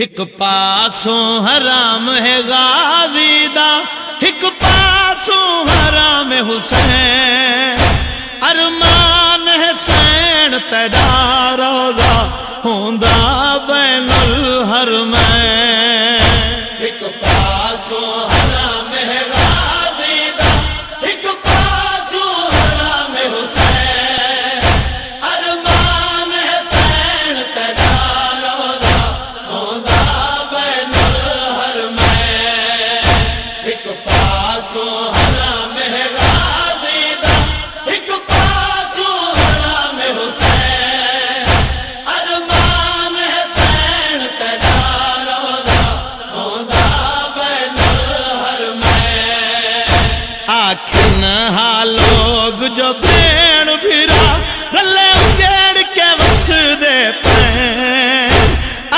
ایک پاسوں حرام ہے غازی دا، ایک پاسوں حرام حسین، ارمان حسین تیرا روضہ ہوندا بین الحرمین۔ ایک پاسوں حرام ہے غازی دا، ایک پاسوں حرام حسین، ارمان حسین تیرا روضہ ہوندا بین الحرمین۔ ایک پاسوں حرام ہے غازی دا، ایک پاسوں حرام حسین، ارمان حسین تیرا روضہ ہوندا بین الحرمین۔ آکھن ہا لوگ جو بھیڑ بھیرا رلے اجیڑ کے وسدے پین،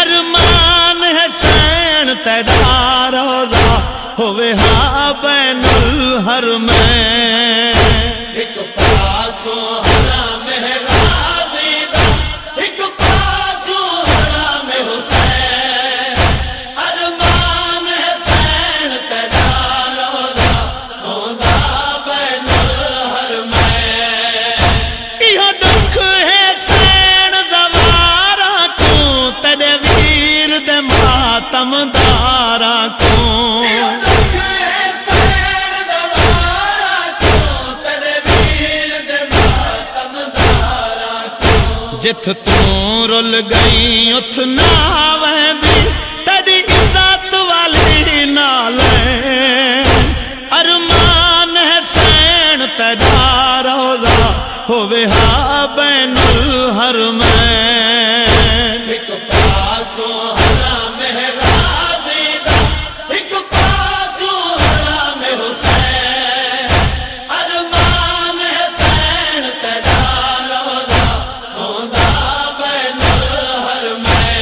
ارمان حسین تیرا روضہ ہوئے ہاں بین الحرمین۔ ایک پاسوں حرام ہے غازی دا، ایک پاسوں حرام حسین، ارمان حسین تیرا روضہ ہوندا بین الحرمین۔ یہ دکھ ہے سین زواراں کیوں، تیرے ویر دے ماتم داراں کیوں۔ جت تو رل گئی ات نہ وہندی، تیری عزت والی نال ارمان حسین تیرا روضہ ہوئے ہاں بین الحرمین۔ ایک پاسوں حرام ہے غازی دا، ایک پاسوں حرام حسین، ارمان حسین تیرا روضہ ہوندا بین الحرمین۔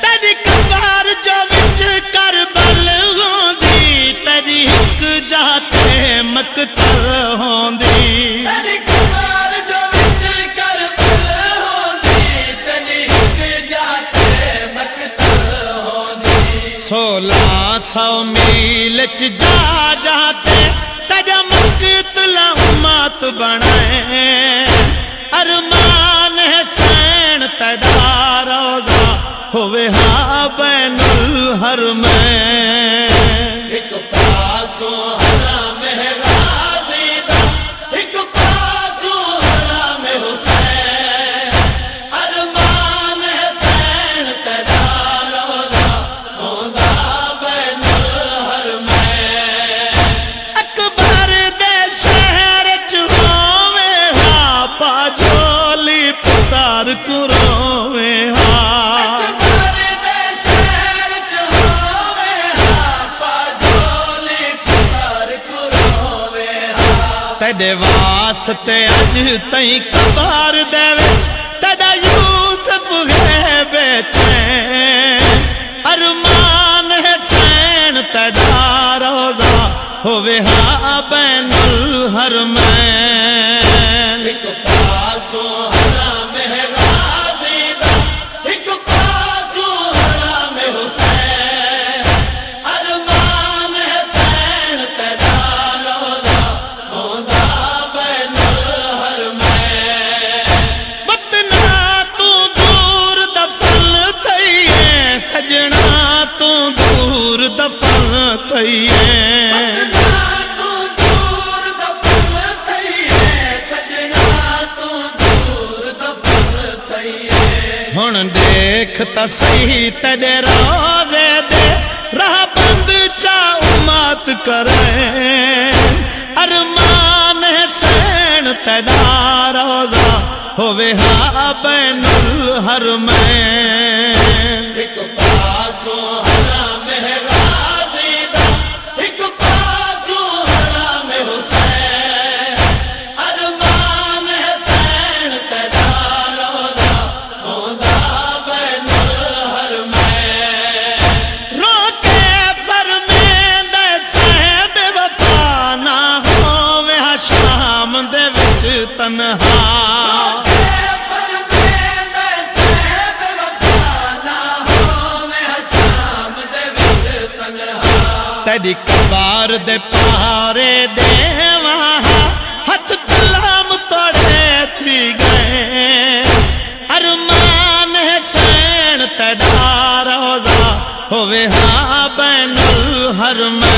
تیری قبر جو وچ کربل ہوندی، تیری ہک جاتے مقتل ہوندی۔ تیری قبر جو وچ کربل ہوندی، تیری ہک جاتے مقتل ہوندی۔ 1600 میل چ جا جاتے تیرا مقتل امت بنائے، ارمان حسین تیرا روضہ ہوئے ہاں بین الحرمین۔ ایک پاسوں حرام ہے غازی دا، ایک پاسوں حرام حسین، ارمان حسین تیرا روضہ ہوندا بین الحرمین۔ اکبر دے شہر چ ہووے ہاں پاجولی پتر کو رووے ہاں۔ اکبر دے شہر چ ہووے ہاں پاجولی پتر کو رووے ہاں۔ تیرے واسطے اج تئیں قبر دے وچ تیرا یوسف ہے بیچین، ارمان حسین تیرا روضہ ہوئے ہاں بین الحرمین۔ ایک پاسوں حرام ہے غازی دا، ایک پاسوں حرام حسین، ارمان حسین تیرا روضہ ہوندا بین الحرمین۔ وطنا تو دور دفن تھئیے، سجنا تو دور دفن تھئیے۔ ہن دیکھ تا صحیح تیرے روضے دے راہ بند چا امت کریں، ارمان حسین تیرا روضہ ہوئے ہاں بین الحرمین۔ ایک پاسوں حرام ہے غازی دا، ایک پاسوں حرام حسین، ارمان حسین تیرا روضہ ہوندا بین الحرمین۔ رو کے فرمیندے صاحب وفا نہ ہووے ہاں شام دے وچ تنہا۔ رو کے فرمیندے صاحب وفا نہ ہووے تیری کبار دے پارے دیواں ہاتھ کلام توڑے تھی گئے ارمان حسین تیرا روزہ ہوے ہاں بین الحرمین